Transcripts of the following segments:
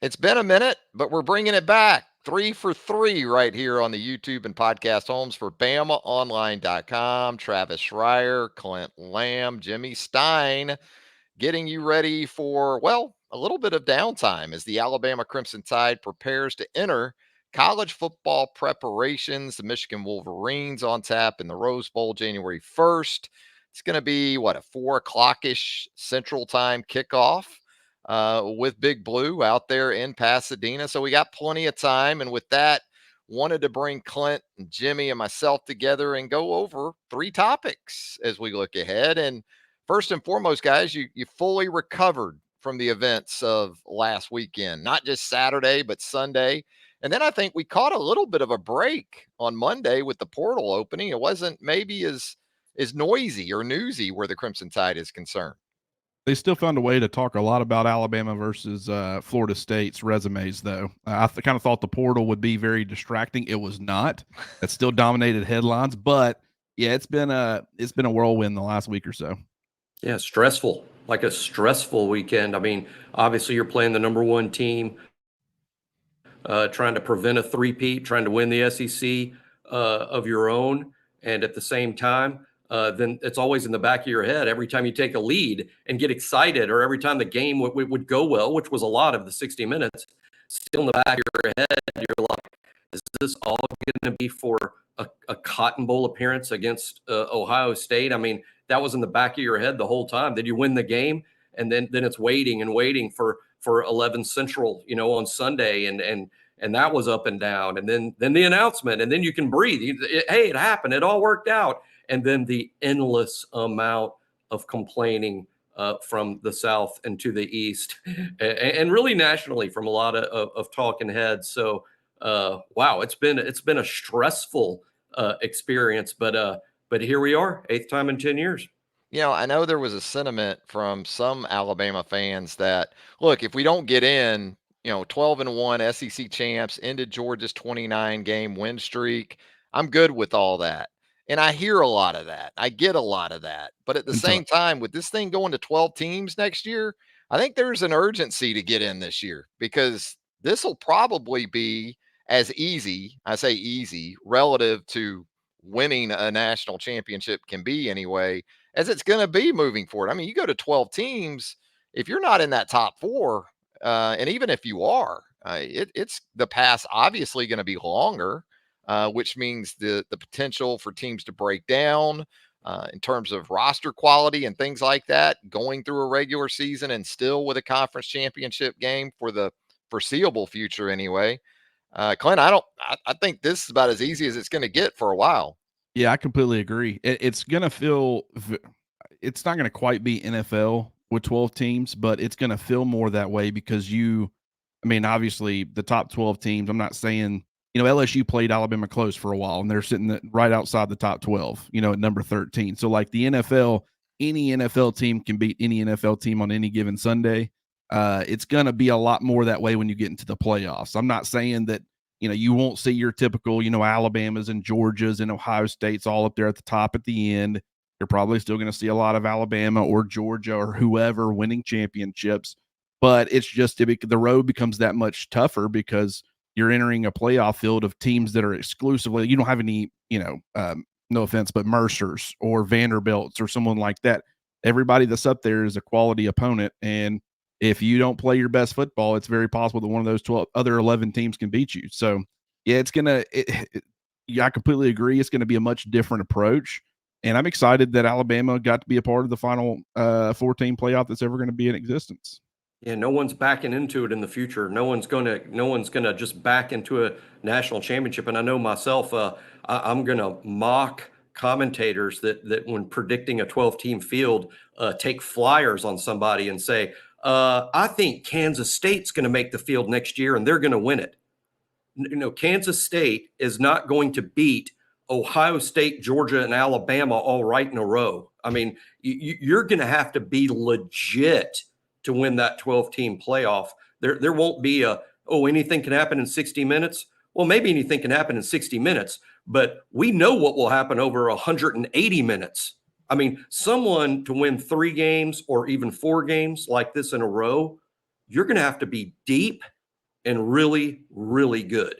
It's been a minute, but we're bringing it back. 3 for 3 right here on the YouTube and podcast homes for BamaOnLine.com. Travis Reier, Clint Lamb, Jimmy Stein getting you ready for, well, a little bit of downtime as the Alabama Crimson Tide prepares to enter college football preparations. The Michigan Wolverines on tap in the Rose Bowl January 1st. It's going to be, what, a 4 o'clock-ish Central Time kickoff with Big Blue out there in Pasadena. So we got plenty of time. And with that, wanted to bring Clint and Jimmy and myself together and go over 3 topics as we look ahead. And first and foremost, guys, you fully recovered from the events of last weekend, not just Saturday, but Sunday. And then I think we caught a little bit of a break on Monday with the portal opening. It wasn't maybe as noisy or newsy where the Crimson Tide is concerned. They still found a way to talk a lot about Alabama versus Florida State's resumes, though. I kind of thought the portal would be very distracting. It was not. It still dominated headlines, but yeah, it's been a whirlwind the last week or so. Yeah, stressful, like a stressful weekend. I mean, obviously you're playing the number 1 team, trying to prevent a three-peat, trying to win the SEC of your own, and at the same time, then it's always in the back of your head every time you take a lead and get excited, or every time the game would go well, which was a lot of the 60 minutes, still in the back of your head, you're like, is this all going to be for a Cotton Bowl appearance against Ohio State? I mean, that was in the back of your head the whole time. Did you win the game? And then it's waiting for 11 Central, on Sunday, and that was up and down. And then the announcement, and then you can breathe. Hey, it happened. It all worked out. And then the endless amount of complaining from the South and to the East, and really nationally from a lot of talking heads. So, wow, it's been a stressful experience, but here we are, 8th time in 10 years. I know there was a sentiment from some Alabama fans that, look, if we don't get in, 12-1 SEC champs, ended Georgia's 29-game win streak, I'm good with all that. And I hear a lot of that. I get a lot of that. But at the same time, with this thing going to 12 teams next year, I think there's an urgency to get in this year, because this will probably be as easy, I say easy, relative to winning a national championship can be anyway, as it's going to be moving forward. I mean, you go to 12 teams, if you're not in that top 4, and even if you are, it's the pass obviously going to be longer, which means the potential for teams to break down in terms of roster quality and things like that, going through a regular season and still with a conference championship game for the foreseeable future anyway. Clint, I think this is about as easy as it's going to get for a while. Yeah, I completely agree. It's going to feel, it's not going to quite be NFL with 12 teams, but it's going to feel more that way because obviously the top 12 teams, I'm not saying, LSU played Alabama close for a while and they're sitting right outside the top 12, at number 13. So like the NFL, any NFL team can beat any NFL team on any given Sunday. It's going to be a lot more that way when you get into the playoffs. I'm not saying that, you won't see your typical, Alabamas and Georgias and Ohio States all up there at the top at the end. You're probably still going to see a lot of Alabama or Georgia or whoever winning championships. But it's just the road becomes that much tougher because you're entering a playoff field of teams that are exclusively, you don't have any, no offense, but Mercers or Vanderbilts or someone like that. Everybody that's up there is a quality opponent. And if you don't play your best football, it's very possible that one of those 12 other 11 teams can beat you. So yeah, I completely agree. It's going to be a much different approach. And I'm excited that Alabama got to be a part of the final 14 playoff that's ever going to be in existence. Yeah, no one's backing into it in the future. No one's gonna just back into a national championship. And I know myself, I'm gonna mock commentators that when predicting a 12-team field, take flyers on somebody and say, I think Kansas State's going to make the field next year and they're going to win it. Kansas State is not going to beat Ohio State, Georgia, and Alabama all right in a row. I mean, you're going to have to be legit to win that 12-team playoff. There won't be anything can happen in 60 minutes. Well, maybe anything can happen in 60 minutes, but we know what will happen over 180 minutes. I mean, someone to win 3 games or even 4 games like this in a row, you're going to have to be deep and really, really good.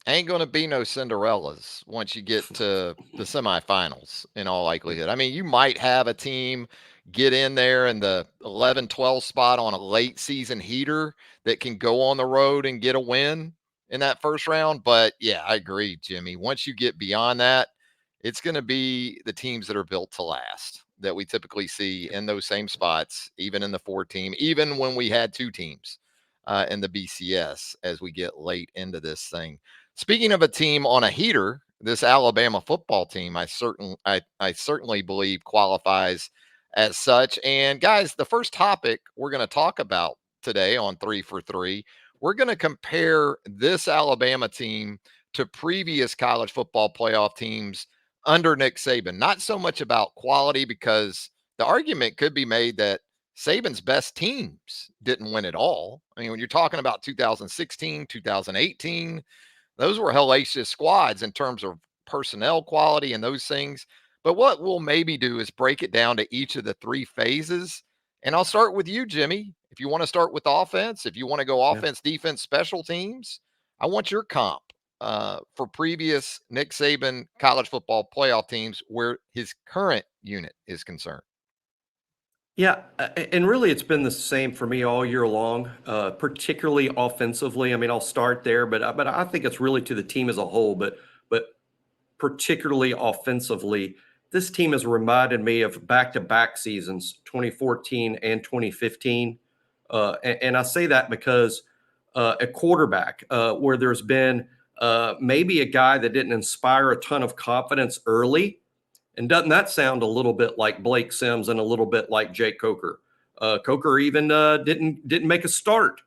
Ain't going to be no Cinderellas once you get to the semifinals in all likelihood. I mean, you might have a team get in there in the 11-12 spot on a late season heater that can go on the road and get a win in that first round. But yeah, I agree, Jimmy. Once you get beyond that, it's going to be the teams that are built to last that we typically see in those same spots, even in the 4 team, even when we had 2 teams in the BCS as we get late into this thing. Speaking of a team on a heater, this Alabama football team, I certainly believe qualifies as such. And guys, the first topic we're going to talk about today on 3 for 3, we're going to compare this Alabama team to previous college football playoff teams under Nick Saban. Not so much about quality, because the argument could be made that Saban's best teams didn't win at all. I mean, when you're talking about 2016, 2018, those were hellacious squads in terms of personnel quality and those things. But what we'll maybe do is break it down to each of the 3 phases. And I'll start with you, Jimmy. If you want to start with offense, if you want to go offense, defense, special teams, I want your comp for previous Nick Saban college football playoff teams where his current unit is concerned. Yeah, and really it's been the same for me all year long, particularly offensively. I mean, I'll start there, but I think it's really to the team as a whole, but particularly offensively, this team has reminded me of back-to-back seasons, 2014 and 2015. And I say that because at quarterback, where there's been maybe a guy that didn't inspire a ton of confidence early. And doesn't that sound a little bit like Blake Sims and a little bit like Jake Coker? Coker even didn't make a start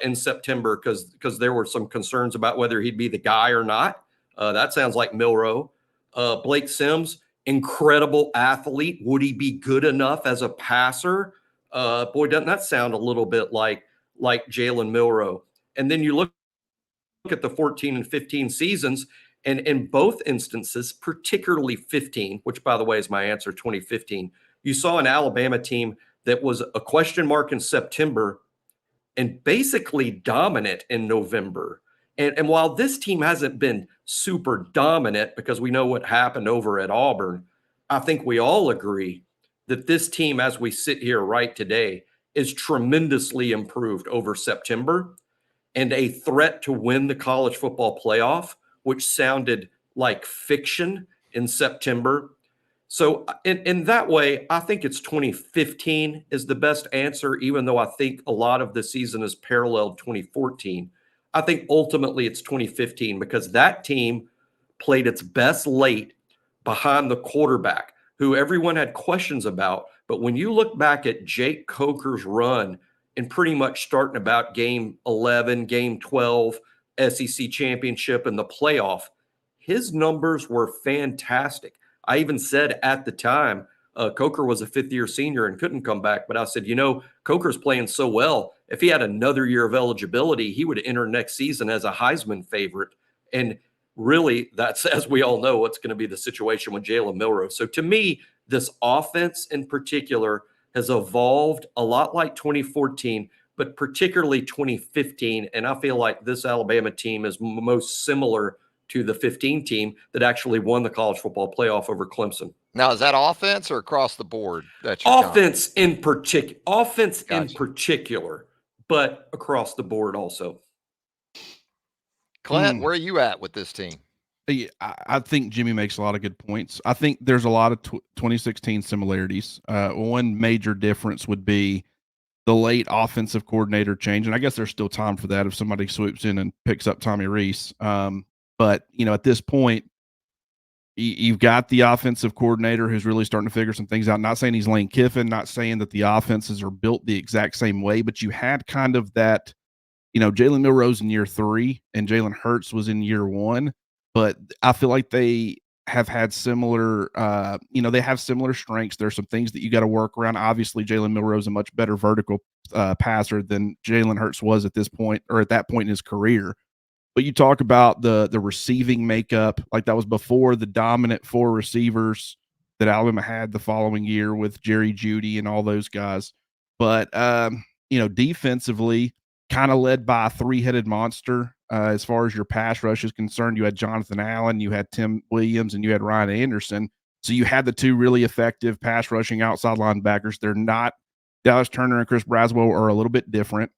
in September because there were some concerns about whether he'd be the guy or not. That sounds like Milroe. Blake Sims, incredible athlete. Would he be good enough as a passer? Boy, doesn't that sound a little bit like Jalen Milroe? And then you look at the 14 and 15 seasons, and in both instances, particularly 15, which by the way is my answer, 2015, you saw an Alabama team that was a question mark in September and basically dominant in November. And while this team hasn't been super dominant because we know what happened over at Auburn, I think we all agree that this team, as we sit here right today, is tremendously improved over September and a threat to win the college football playoff, which sounded like fiction in September. So in that way, I think it's 2015 is the best answer, even though I think a lot of the season is paralleled 2014. I think ultimately it's 2015 because that team played its best late behind the quarterback, who everyone had questions about. But when you look back at Jake Coker's run and pretty much starting about game 11, game 12, SEC championship, and the playoff, his numbers were fantastic. I even said at the time, Coker was a fifth-year senior and couldn't come back. But I said, Coker's playing so well. If he had another year of eligibility, he would enter next season as a Heisman favorite. And really, that's, as we all know, what's going to be the situation with Jalen Milroe. So to me, this offense in particular has evolved a lot like 2014, but particularly 2015. And I feel like this Alabama team is most similar to the 15 team that actually won the college football playoff over Clemson. Now, is that offense or across the board? That's offense in particular, but across the board also. Clint, where are you at with this team? I think Jimmy makes a lot of good points. I think there's a lot of 2016 similarities. One major difference would be the late offensive coordinator change. And I guess there's still time for that if somebody swoops in and picks up Tommy Rees. But, at this point, you've got the offensive coordinator who's really starting to figure some things out. Not saying he's Lane Kiffin, not saying that the offenses are built the exact same way, but you had kind of that, Jalen Milroe's in year 3 and Jalen Hurts was in year 1. But I feel like they have had similar, they have similar strengths. There's some things that you got to work around. Obviously, Jalen Milroe is a much better vertical passer than Jalen Hurts was at this point or at that point in his career. But you talk about the receiving makeup, like that was before the dominant 4 receivers that Alabama had the following year with Jerry Jeudy and all those guys. But, defensively, kind of led by a three-headed monster as far as your pass rush is concerned. You had Jonathan Allen, you had Tim Williams, and you had Ryan Anderson. So you had the two really effective pass rushing outside linebackers. They're not Dallas Turner and Chris Braswell are a little bit different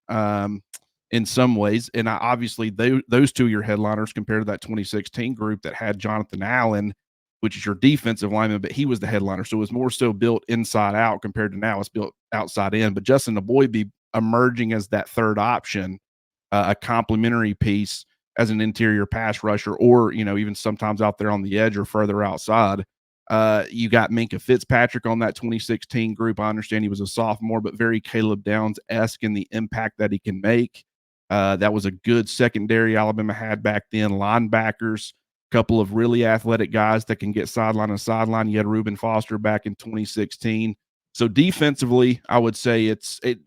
in some ways. And obviously those two are your headliners compared to that 2016 group that had Jonathan Allen, which is your defensive lineman, but he was the headliner. So it was more so built inside out compared to now it's built outside in. But Justin Eboigbe emerging as that third option, a complementary piece as an interior pass rusher, or, even sometimes out there on the edge or further outside. You got Minkah Fitzpatrick on that 2016 group. I understand he was a sophomore, but very Caleb Downs-esque in the impact that he can make. That was a good secondary Alabama had back then. Linebackers, couple of really athletic guys that can get sideline to sideline. You had Reuben Foster back in 2016. So defensively, I would say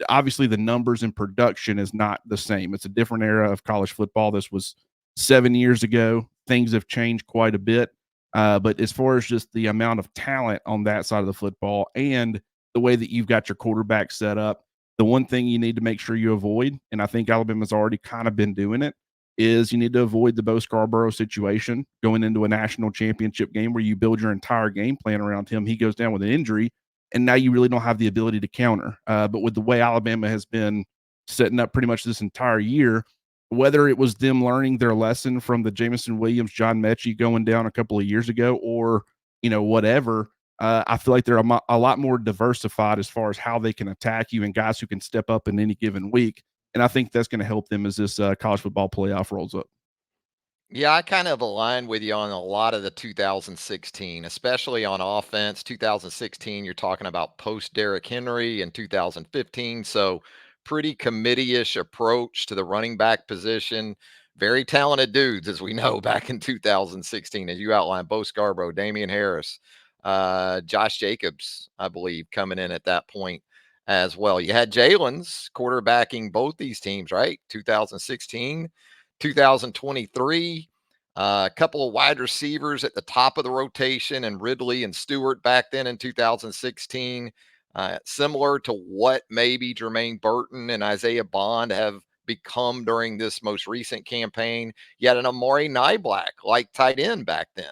obviously the numbers and production is not the same. It's a different era of college football. This was 7 years ago. Things have changed quite a bit. But as far as just the amount of talent on that side of the football and the way that you've got your quarterback set up, the one thing you need to make sure you avoid, and I think Alabama's already kind of been doing it, is you need to avoid the Bo Scarborough situation going into a national championship game where you build your entire game plan around him. He goes down with an injury, and now you really don't have the ability to counter. But with the way Alabama has been setting up pretty much this entire year, whether it was them learning their lesson from the Jameson Williams, John Mechie going down a couple of years ago, or, whatever, I feel like they're a lot more diversified as far as how they can attack you and guys who can step up in any given week. And I think that's going to help them as this college football playoff rolls up. Yeah, I kind of align with you on a lot of the 2016, especially on offense. 2016, you're talking about post Derrick Henry, and 2015. So pretty committee-ish approach to the running back position. Very talented dudes, as we know, back in 2016, as you outlined. Bo Scarborough, Damian Harris, Josh Jacobs, I believe, coming in at that point as well. You had Jalen's quarterbacking both these teams, right? 2016. 2023, a couple of wide receivers at the top of the rotation, and Ridley and Stewart back then in 2016, similar to what maybe Jermaine Burton and Isaiah Bond have become during this most recent campaign. You had an Amari Niblack like tight end back then,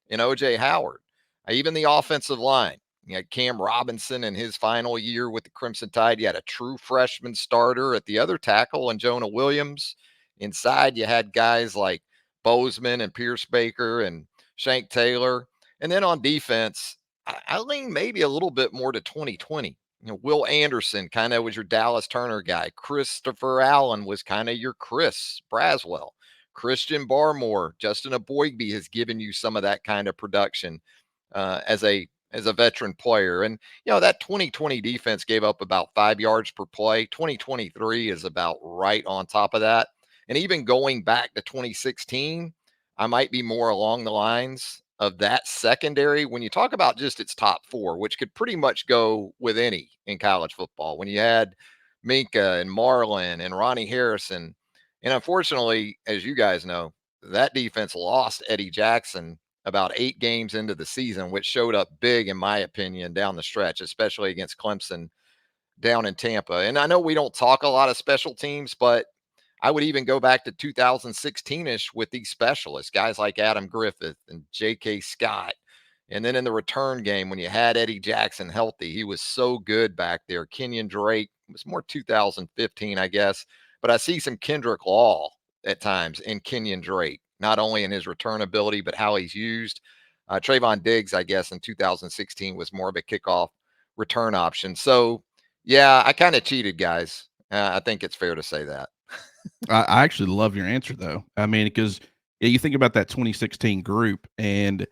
and OJ Howard. Even the offensive line. You had Cam Robinson in his final year with the Crimson Tide. You had a true freshman starter at the other tackle and Jonah Williams. Inside, you had guys like Bozeman and Pierce Baker and Shank Taylor. And then on defense, I lean maybe a little bit more to 2020. Will Anderson kind of was your Dallas Turner guy. Christopher Allen was kind of your Chris Braswell. Christian Barmore, Justin Eboigbe has given you some of that kind of production as a veteran player. And, that 2020 defense gave up about 5 yards per play. 2023 is about right on top of that. And even going back to 2016, I might be more along the lines of that secondary when you talk about just its top four, which could pretty much go with any in college football. When you had Minkah and Marlon and Ronnie Harrison. And unfortunately, as you guys know, that defense lost Eddie Jackson about 8 games into the season, which showed up big, in my opinion, down the stretch, especially against Clemson down in Tampa. And I know we don't talk a lot of special teams, but I would even go back to 2016-ish with these specialists, guys like Adam Griffith and J.K. Scott. And then in the return game, when you had Eddie Jackson healthy, he was so good back there. Kenyon Drake was more 2015, I guess. But I see some Kendrick Law at times in Kenyon Drake, not only in his return ability, but how he's used. Trayvon Diggs, I guess, in 2016 was more of a kickoff return option. So, yeah, I kind of cheated, guys. I think it's fair to say that. I actually love your answer, though. I mean, because you think about that 2016 group, and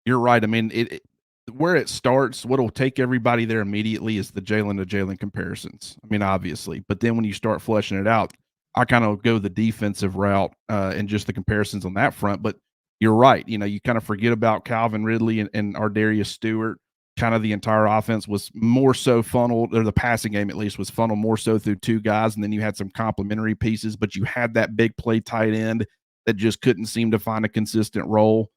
you're right. I mean, where it starts, what will take everybody there immediately is the Jalen to Jalen comparisons. I mean, obviously, but then when you start fleshing it out, I kind of go the defensive route and just the comparisons on that front. But you're right. You kind of forget about Calvin Ridley and Ardarius Stewart. Kind of the entire offense was more so funneled, or the passing game at least was funneled more so through 2 guys, and then you had some complementary pieces, but you had that big play tight end that just couldn't seem to find a consistent role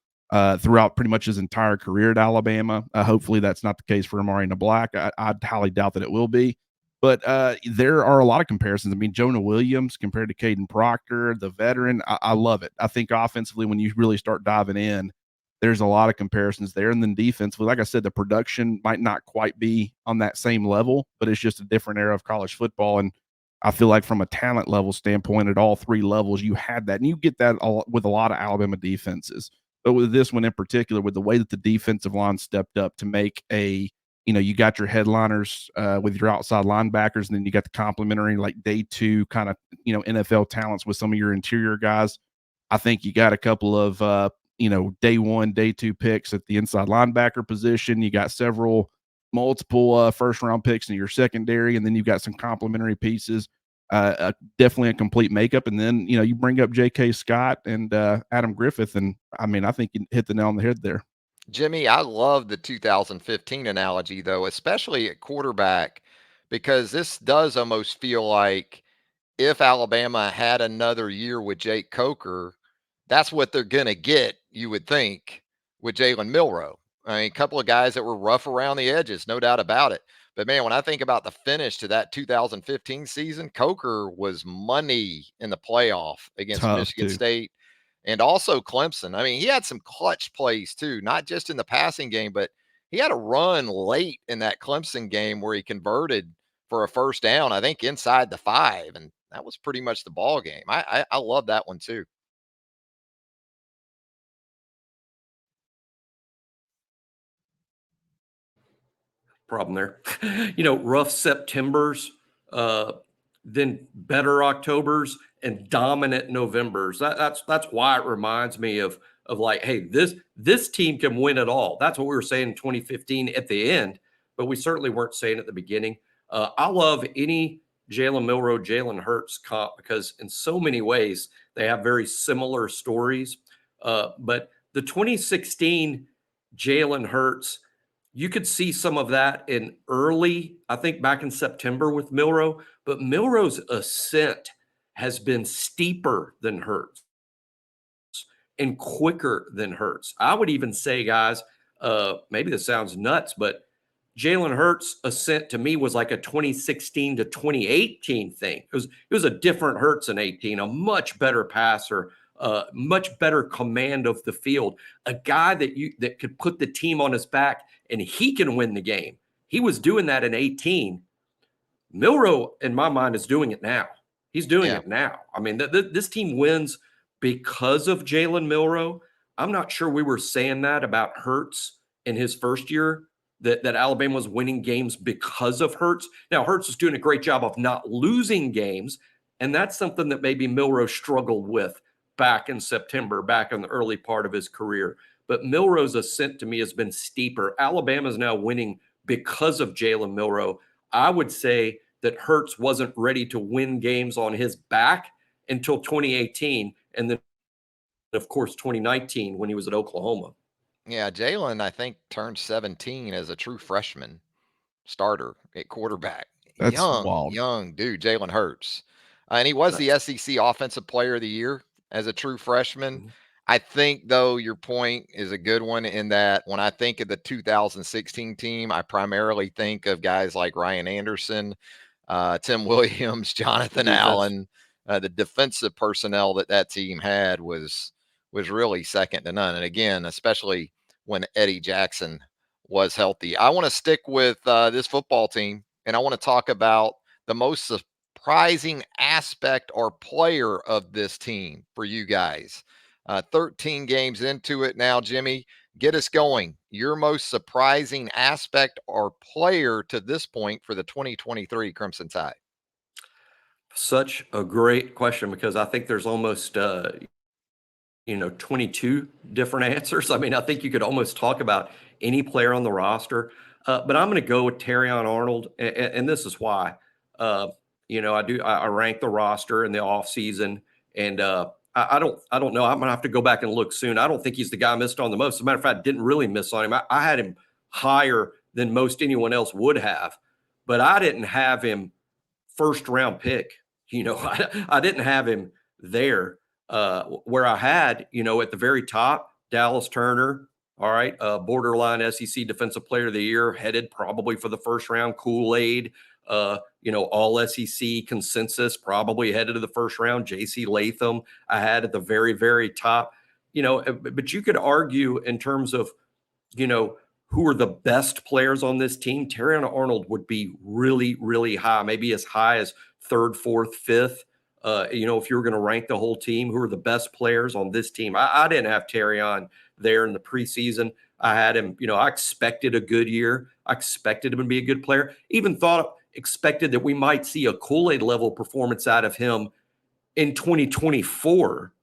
throughout pretty much his entire career at Alabama. Hopefully that's not the case for Amari Niblack. I highly doubt that it will be. But there are a lot of comparisons. I mean, Jonah Williams compared to Caden Proctor, the veteran. I love it. I think offensively, when you really start diving in, there's a lot of comparisons there. And then defensively, like I said, the production might not quite be on that same level, but it's just a different era of college football. And I feel like from a talent level standpoint, at all three levels, you had that. And you get that with a lot of Alabama defenses. But with this one in particular, with the way that the defensive line stepped up to make you got your headliners with your outside linebackers, and then you got the complementary like day two kind of, NFL talents with some of your interior guys. I think you got a couple of, day one, day two picks at the inside linebacker position. You got multiple first round picks in your secondary, and then you've got some complementary pieces. Definitely a complete makeup. And then, you bring up J.K. Scott and Adam Griffith. And I mean, I think you hit the nail on the head there. Jimmy, I love the 2015 analogy, though, especially at quarterback, because this does almost feel like if Alabama had another year with Jake Coker, that's what they're going to get, you would think, with Jalen Milroe. I mean, a couple of guys that were rough around the edges, no doubt about it. But man, when I think about the finish to that 2015 season, Coker was money in the playoff against Tough, Michigan too. State and also Clemson. I mean, he had some clutch plays too, not just in the passing game, but he had a run late in that Clemson game where he converted for a first down, I think inside the 5, and that was pretty much the ball game. I love that one too. Problem there. Rough Septembers, then better Octobers, and dominant Novembers. That's why it reminds me of like, hey, this team can win it all. That's what we were saying in 2015 at the end, but we certainly weren't saying at the beginning. I love any Jalen Milroe, Jalen Hurts comp because in so many ways they have very similar stories. But the 2016 Jalen Hurts, you could see some of that in early, I think back in September with Milroe, but Milroe's ascent has been steeper than Hurts and quicker than Hurts. I would even say, guys, maybe this sounds nuts, but Jalen Hurts' ascent to me was like a 2016 to 2018 thing. It was a different Hurts in 18, a much better passer, much better command of the field, a guy that could put the team on his back and he can win the game. He was doing that in 18. Milroe, in my mind, is doing it now. He's doing it now. I mean, this team wins because of Jalen Milroe. I'm not sure we were saying that about Hurts in his first year, that Alabama was winning games because of Hurts. Now, Hurts is doing a great job of not losing games, and that's something that maybe Milroe struggled with back in September, back in the early part of his career. But Milroe's ascent to me has been steeper. Alabama's now winning because of Jalen Milroe. I would say that Hurts wasn't ready to win games on his back until 2018. And then, of course, 2019 when he was at Oklahoma. Yeah, Jalen, I think, turned 17 as a true freshman starter at quarterback. That's wild. Young dude, Jalen Hurts. And he was the SEC Offensive Player of the Year as a true freshman. Mhm. I think, though, your point is a good one in that when I think of the 2016 team, I primarily think of guys like Ryan Anderson, Tim Williams, Jonathan Allen. The defensive personnel that team had was really second to none. And again, especially when Eddie Jackson was healthy. I want to stick with this football team, and I want to talk about the most surprising aspect or player of this team for you guys. 13 games into it now, Jimmy. Get us going. Your most surprising aspect or player to this point for the 2023 Crimson Tide? Such a great question because I think there's almost 22 different answers. I mean, I think you could almost talk about any player on the roster. But I'm going to go with Terrion Arnold, and this is why. I rank the roster in the offseason, and I don't know. I'm going to have to go back and look soon. I don't think he's the guy I missed on the most. As a matter of fact, I didn't really miss on him. I had him higher than most anyone else would have, but I didn't have him first round pick. I didn't have him there. Where I had, at the very top, Dallas Turner, all right, borderline SEC Defensive Player of the Year, headed probably for the first round, Kool-Aid, all SEC consensus, probably headed to the first round. JC Latham, I had at the very, very top, but you could argue in terms of, who are the best players on this team. Terrion Arnold would be really, really high, maybe as high as third, fourth, fifth. If you were going to rank the whole team, who are the best players on this team? I didn't have Terrion there in the preseason. I had him, I expected a good year. I expected him to be a good player. Even expected that we might see a Kool-Aid level performance out of him in 2024,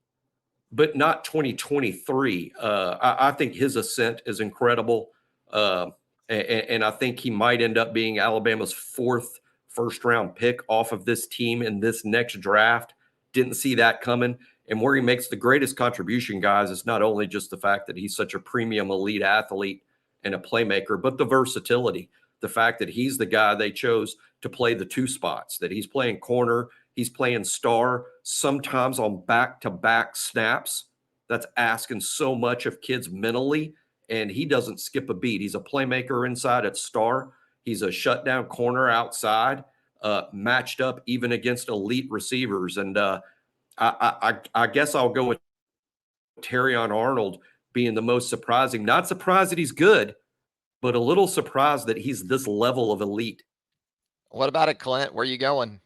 but not 2023. I think his ascent is incredible. And I think he might end up being Alabama's fourth first-round pick off of this team in this next draft. Didn't see that coming. And where he makes the greatest contribution, guys, is not only just the fact that he's such a premium elite athlete and a playmaker, but the versatility. The fact that he's the guy they chose to play the two spots, that he's playing corner, he's playing star, sometimes on back-to-back snaps. That's asking so much of kids mentally, and he doesn't skip a beat. He's a playmaker inside at star. He's a shutdown corner outside, matched up even against elite receivers. And I guess I'll go with Terrion Arnold being the most surprising. Not surprised that he's good, but a little surprised that he's this level of elite. What about it, Clint? Where are you going?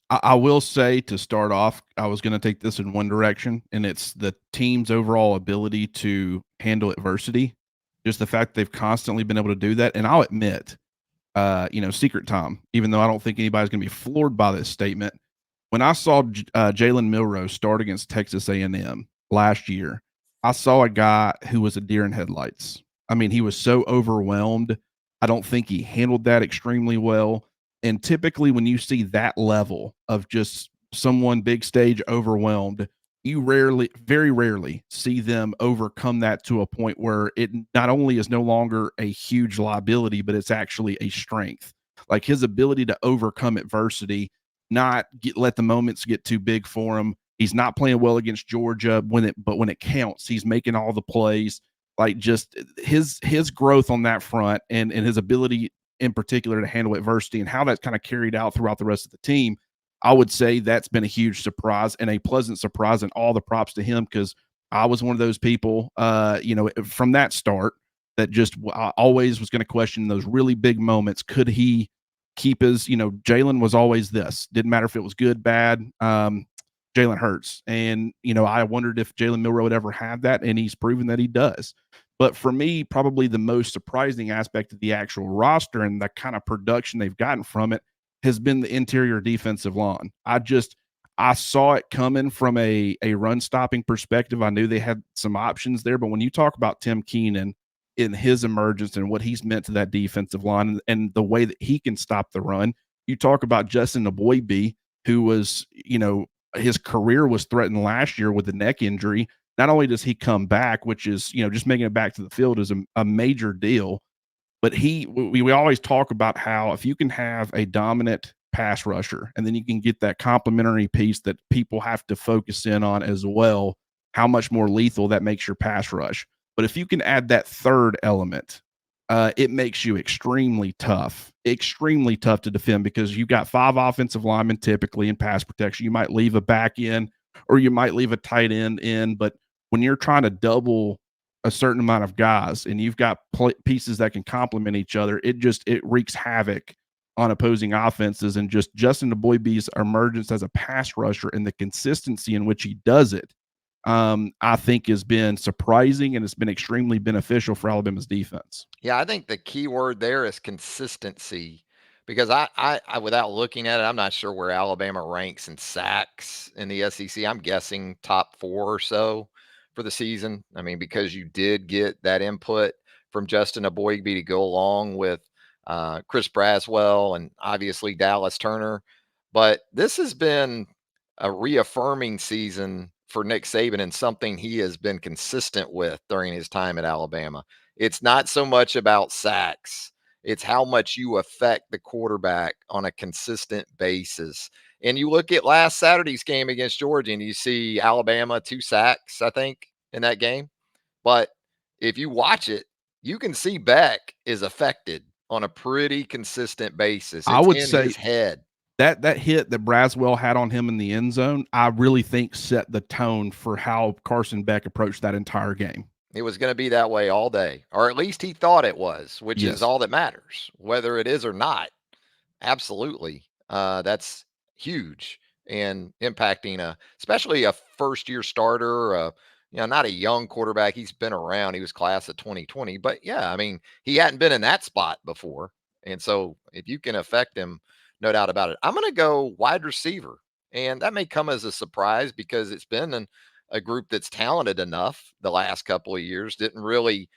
I will say to start off, I was going to take this in one direction, and it's the team's overall ability to handle adversity. Just the fact they've constantly been able to do that. And I'll admit, secret Tom, even though I don't think anybody's going to be floored by this statement, when I saw Jalen Milroe start against Texas A&M last year, I saw a guy who was a deer in headlights. I mean, he was so overwhelmed. I don't think he handled that extremely well. And typically when you see that level of just someone big stage overwhelmed, you very rarely see them overcome that to a point where it not only is no longer a huge liability, but it's actually a strength. Like his ability to overcome adversity, let the moments get too big for him. He's not playing well against Georgia but when it counts, he's making all the plays. Like just his growth on that front and his ability in particular to handle adversity and how that's kind of carried out throughout the rest of the team, I would say that's been a huge surprise and a pleasant surprise, and all the props to him, because I was one of those people, from that start that just I always was going to question those really big moments. Could he keep his, Jalen was always this. Didn't matter if it was good, bad. Jalen Hurts. And, I wondered if Jalen Milroe would ever have that, and he's proven that he does. But for me, probably the most surprising aspect of the actual roster and the kind of production they've gotten from it has been the interior defensive line. I saw it coming from a run stopping perspective. I knew they had some options there, but when you talk about Tim Keenan in his emergence and what he's meant to that defensive line and the way that he can stop the run, you talk about Justin Aboybe, who was, his career was threatened last year with a neck injury. Not only does he come back, which is, just making it back to the field is a major deal, but we always talk about how if you can have a dominant pass rusher and then you can get that complementary piece that people have to focus in on as well, how much more lethal that makes your pass rush. But if you can add that third element, it makes you extremely tough to defend, because you've got 5 offensive linemen typically in pass protection. You might leave a back end or you might leave a tight end in, but when you're trying to double a certain amount of guys and you've got pieces that can complement each other, it wreaks havoc on opposing offenses. And just Justin Aboybe's emergence as a pass rusher and the consistency in which he does it, I think has been surprising, and it's been extremely beneficial for Alabama's defense. Yeah, I think the key word there is consistency, because I without looking at it, I'm not sure where Alabama ranks in sacks in the SEC. I'm guessing top 4 or so for the season. I mean, because you did get that input from Justin Aboybe to go along with Chris Braswell and obviously Dallas Turner. But this has been a reaffirming season for Nick Saban and something he has been consistent with during his time at Alabama. It's not so much about sacks. It's how much you affect the quarterback on a consistent basis. And you look at last Saturday's game against Georgia and you see Alabama 2 sacks, I think, in that game. But if you watch it, you can see Beck is affected on a pretty consistent basis. I It's would in say his head. that hit that Braswell had on him in the end zone, I really think set the tone for how Carson Beck approached that entire game. It was going to be that way all day, or at least he thought it was, which is Yes. all that matters. Whether it is or not, absolutely. That's huge and impacting especially a first year starter, not a young quarterback. He's been around. He was class of 2020, but yeah, I mean, he hadn't been in that spot before. And so if you can affect him, no doubt about it. I'm going to go wide receiver. And that may come as a surprise because it's been a group that's talented enough the last couple of years, didn't really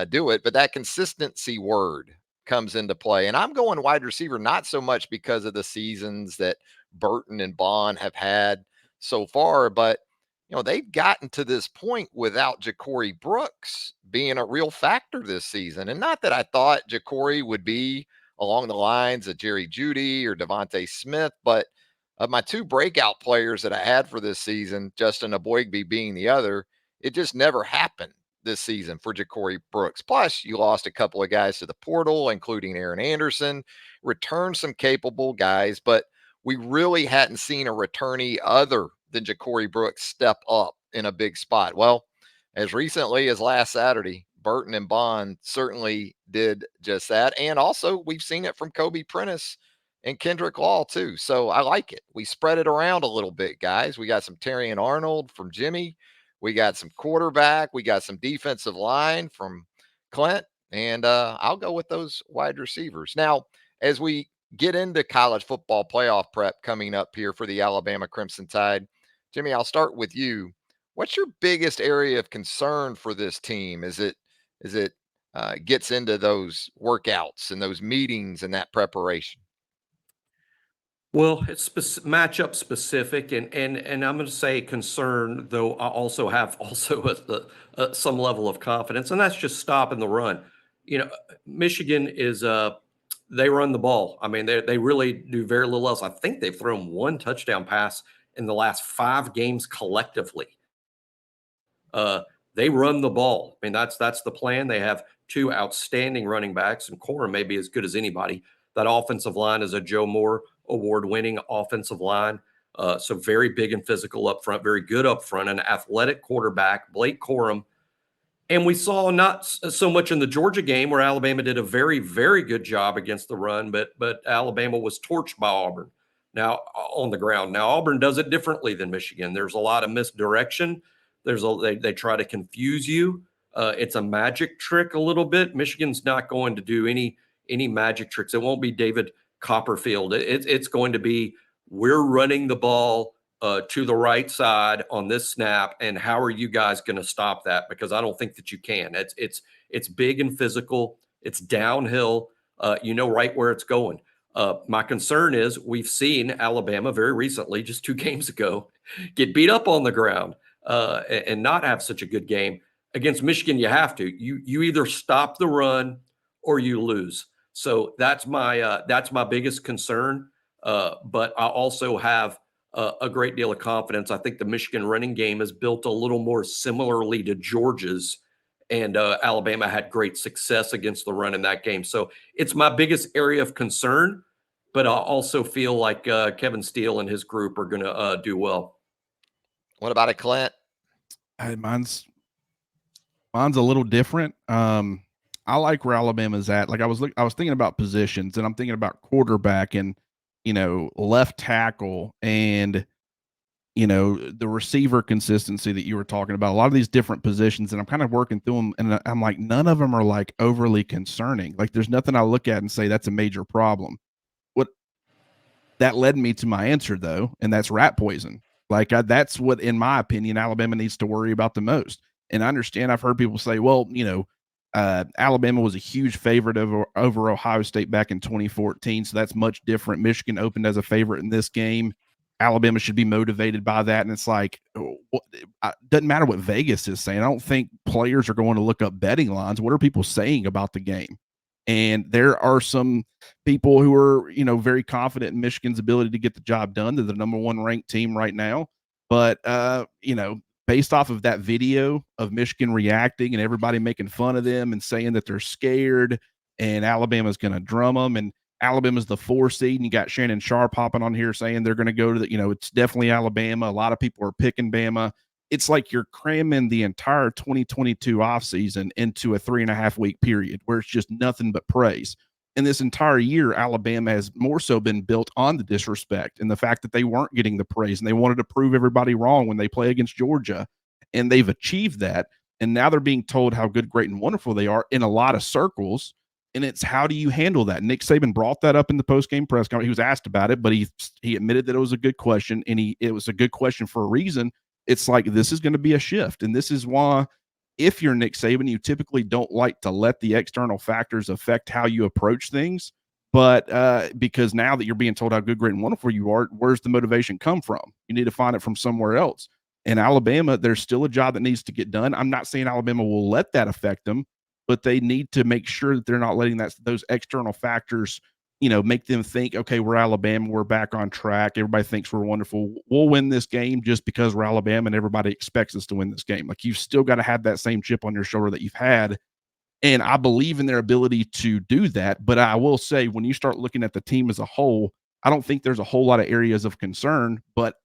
do it. But that consistency word comes into play. And I'm going wide receiver, not so much because of the seasons that Burton and Bond have had so far, but they've gotten to this point without Ja'Cory Brooks being a real factor this season. And not that I thought Ja'Cory would be along the lines of Jerry Jeudy or Devontae Smith, but of my two breakout players that I had for this season, Justin Aboigbe being the other, it just never happened this season for Ja'Cory Brooks. Plus, you lost a couple of guys to the portal, including Aaron Anderson, returned some capable guys, but we really hadn't seen a returnee other than Ja'Cory Brooks step up in a big spot. Well, as recently as last Saturday, Burton and Bond certainly did just that. And also, we've seen it from Kobe Prentice and Kendrick Law, too. So I like it. We spread it around a little bit, guys. We got some Terrion Arnold from Jimmy. We got some quarterback. We got some defensive line from Clint. And I'll go with those wide receivers. Now, as we get into college football playoff prep coming up here for the Alabama Crimson Tide, Jimmy, I'll start with you. What's your biggest area of concern for this team? Is it gets into those workouts and those meetings and that preparation? Well, it's matchup specific, and I'm going to say concern, though I also have some level of confidence, and that's just stopping the run. Michigan is they run the ball. I mean, they really do very little else. I think they've thrown one touchdown pass in the last 5 games collectively. They run the ball. I mean, that's the plan. They have 2 outstanding running backs, and Corum may be as good as anybody. That offensive line is a Joe Moore award-winning offensive line. So very big and physical up front, very good up front, an athletic quarterback, Blake Corum. And we saw not so much in the Georgia game where Alabama did a very, very good job against the run, but Alabama was torched by Auburn now on the ground. Now, Auburn does it differently than Michigan. There's a lot of misdirection. They try to confuse you. It's a magic trick a little bit. Michigan's not going to do any magic tricks. It won't be David Copperfield. It's going to be, we're running the ball to the right side on this snap, and how are you guys going to stop that? Because I don't think that you can. It's big and physical. It's downhill. You know right where it's going. My concern is we've seen Alabama very recently, just 2 games ago, get beat up on the ground and not have such a good game. Against Michigan, you have to. You either stop the run or you lose. So that's my biggest concern. But I also have a great deal of confidence. I think the Michigan running game is built a little more similarly to Georgia's, and Alabama had great success against the run in that game. So it's my biggest area of concern, but I also feel like Kevin Steele and his group are going to do well. What about it, Clint? Mine's a little different. I like where Alabama's at. Like I was thinking about positions, and I'm thinking about quarterback and left tackle and the receiver consistency that you were talking about. A lot of these different positions, and I'm kind of working through them, and I'm like, none of them are like overly concerning. Like there's nothing I look at and say that's a major problem. What that led me to my answer though, and that's rat poison. Like that's what, in my opinion, Alabama needs to worry about the most. And I understand I've heard people say, well, Alabama was a huge favorite over Ohio State back in 2014, so that's much different. Michigan opened as a favorite in this game. Alabama should be motivated by that, and it's like, doesn't matter what Vegas is saying. I don't think players are going to look up betting lines. What are people saying about the game? And there are some people who are, very confident in Michigan's ability to get the job done. They're the number 1 ranked team right now. But, based off of that video of Michigan reacting and everybody making fun of them and saying that they're scared and Alabama's going to drum them. And Alabama's the 4 seed, and you got Shannon Sharp hopping on here saying they're going to go to the, it's definitely Alabama. A lot of people are picking Bama. It's like you're cramming the entire 2022 offseason into a 3.5 week period where it's just nothing but praise. And this entire year, Alabama has more so been built on the disrespect and the fact that they weren't getting the praise, and they wanted to prove everybody wrong when they play against Georgia. And they've achieved that. And now they're being told how good, great, and wonderful they are in a lot of circles. And it's, how do you handle that? Nick Saban brought that up in the post-game press conference. He was asked about it, but he admitted that it was a good question, and it was a good question for a reason. It's like, this is going to be a shift. And this is why, if you're Nick Saban, you typically don't like to let the external factors affect how you approach things. But because now that you're being told how good, great, and wonderful you are, where's the motivation come from? You need to find it from somewhere else. In Alabama, there's still a job that needs to get done. I'm not saying Alabama will let that affect them, but they need to make sure that they're not letting those external factors, make them think, okay, we're Alabama, we're back on track. Everybody thinks we're wonderful. We'll win this game just because we're Alabama and everybody expects us to win this game. Like, you've still got to have that same chip on your shoulder that you've had. And I believe in their ability to do that. But I will say, when you start looking at the team as a whole, I don't think there's a whole lot of areas of concern. But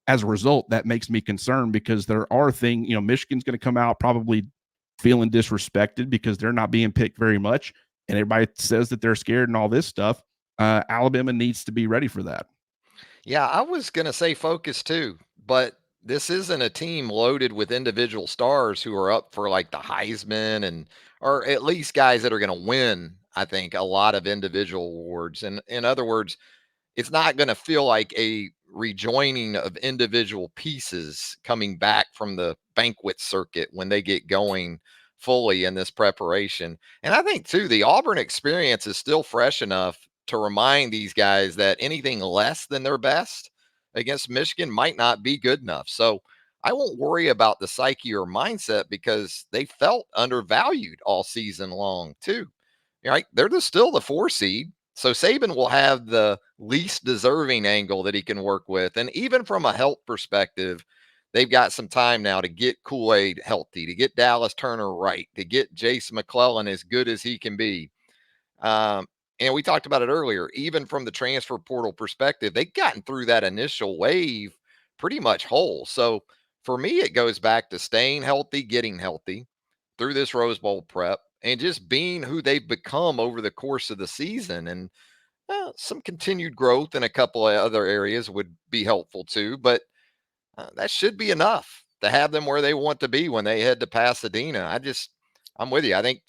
as a result, that makes me concerned, because there are things, Michigan's going to come out probably feeling disrespected because they're not being picked very much. And everybody says that they're scared and all this stuff. Alabama needs to be ready for that. Yeah, I was going to say focus too, but this isn't a team loaded with individual stars who are up for like the Heisman, or at least guys that are going to win, I think, a lot of individual awards. And in other words, it's not going to feel like a rejoining of individual pieces coming back from the banquet circuit when they get going fully in this preparation. And I think too, the Auburn experience is still fresh enough to remind these guys that anything less than their best against Michigan might not be good enough. So I won't worry about the psyche or mindset, because they felt undervalued all season long too. Right? They're still the 4 seed. So Saban will have the least deserving angle that he can work with. And even from a health perspective, they've got some time now to get Kool-Aid healthy, to get Dallas Turner right, to get Jason McClellan as good as he can be. And we talked about it earlier, even from the transfer portal perspective, they've gotten through that initial wave pretty much whole. So for me, it goes back to staying healthy, getting healthy through this Rose Bowl prep, and just being who they've become over the course of the season. And some continued growth in a couple of other areas would be helpful too, but that should be enough to have them where they want to be when they head to Pasadena. I'm with you. I think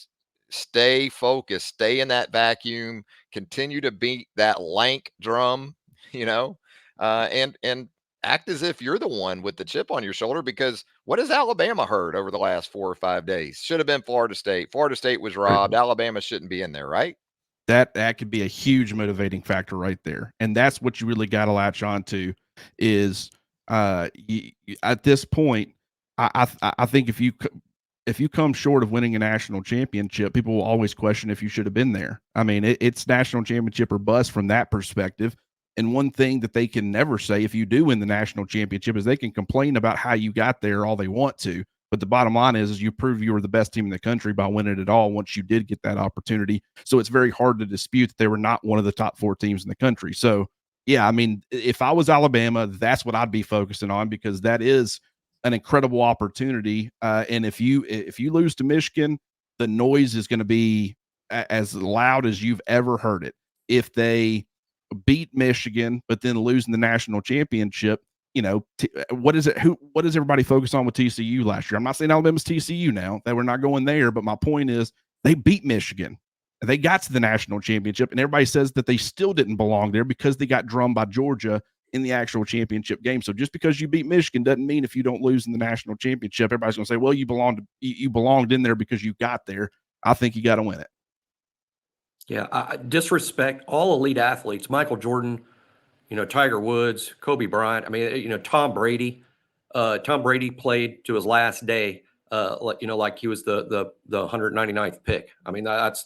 stay focused, stay in that vacuum, continue to beat that lank drum, and act as if you're the one with the chip on your shoulder, because what has Alabama heard over the last 4 or 5 days? Should have been Florida State. Florida State was robbed. Alabama shouldn't be in there, right? That could be a huge motivating factor right there. And that's what you really got to latch on to is at this point, I think if you come short of winning a national championship, people will always question if you should have been there. I mean, it's national championship or bust from that perspective. And one thing that they can never say if you do win the national championship is they can complain about how you got there all they want to. But the bottom line is you prove you were the best team in the country by winning it all once you did get that opportunity. So it's very hard to dispute that they were not one of the top 4 teams in the country. So, yeah, I mean, if I was Alabama, that's what I'd be focusing on, because that is an incredible opportunity. And if you lose to Michigan, the noise is going to be as loud as you've ever heard it. If they beat Michigan, but then losing the national championship, what is it? What does everybody focus on with TCU last year? I'm not saying Alabama's TCU now, that we're not going there, but my point is they beat Michigan. They got to the national championship, and everybody says that they still didn't belong there because they got drummed by Georgia in the actual championship game. So just because you beat Michigan doesn't mean if you don't lose in the national championship, everybody's going to say, well, you belonged in there because you got there. I think you got to win it. Yeah, I disrespect all elite athletes. Michael Jordan, Tiger Woods, Kobe Bryant. I mean, Tom Brady. Tom Brady played to his last day, like he was the 199th pick. I mean, that's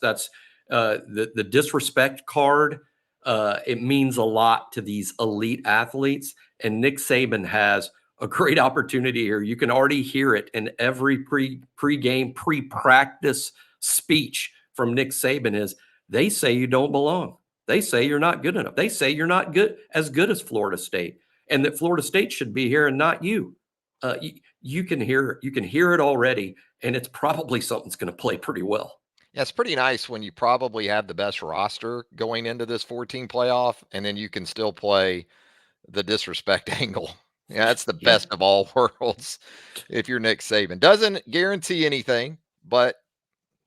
the disrespect card. It means a lot to these elite athletes, and Nick Saban has a great opportunity here. You can already hear it in every pre-game, pre-practice speech from Nick Saban is They say you don't belong. They say you're not good enough. They say you're not good as Florida State, and that Florida State should be here and not you. You can hear it already, and it's probably something that's going to play pretty well. Yeah, it's pretty nice when you probably have the best roster going into this 14 playoff, and then you can still play the disrespect angle. Yeah, that's the best of all worlds. If you're Nick Saban, doesn't guarantee anything, but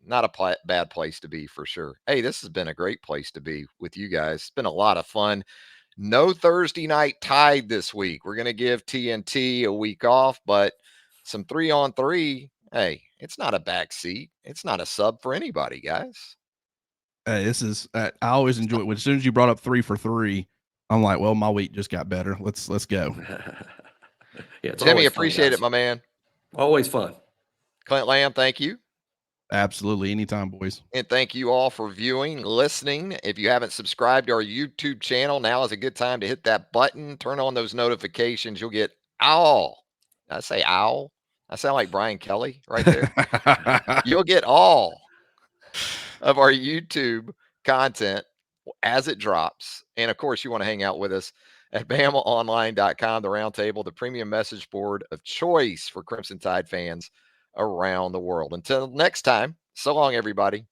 not a bad place to be for sure. Hey, this has been a great place to be with you guys. It's been a lot of fun. No Thursday night Tide this week. We're going to give TNT a week off, but some 3-on-3. Hey, it's not a back seat. It's not a sub for anybody, guys. This is I always enjoy it. As soon as you brought up 3 for 3, I'm like, well, my week just got better. Let's go. Yeah, Jimmy, appreciate it, my man. Always fun. Clint Lamb, thank you. Absolutely. Anytime, boys. And thank you all for viewing, listening. If you haven't subscribed to our YouTube channel, now is a good time to hit that button, turn on those notifications. You'll get all. I say owl. I sound like Brian Kelly right there. You'll get all of our YouTube content as it drops. And of course, you want to hang out with us at BamaOnLine.com, the roundtable, the premium message board of choice for Crimson Tide fans around the world. Until next time, so long, everybody.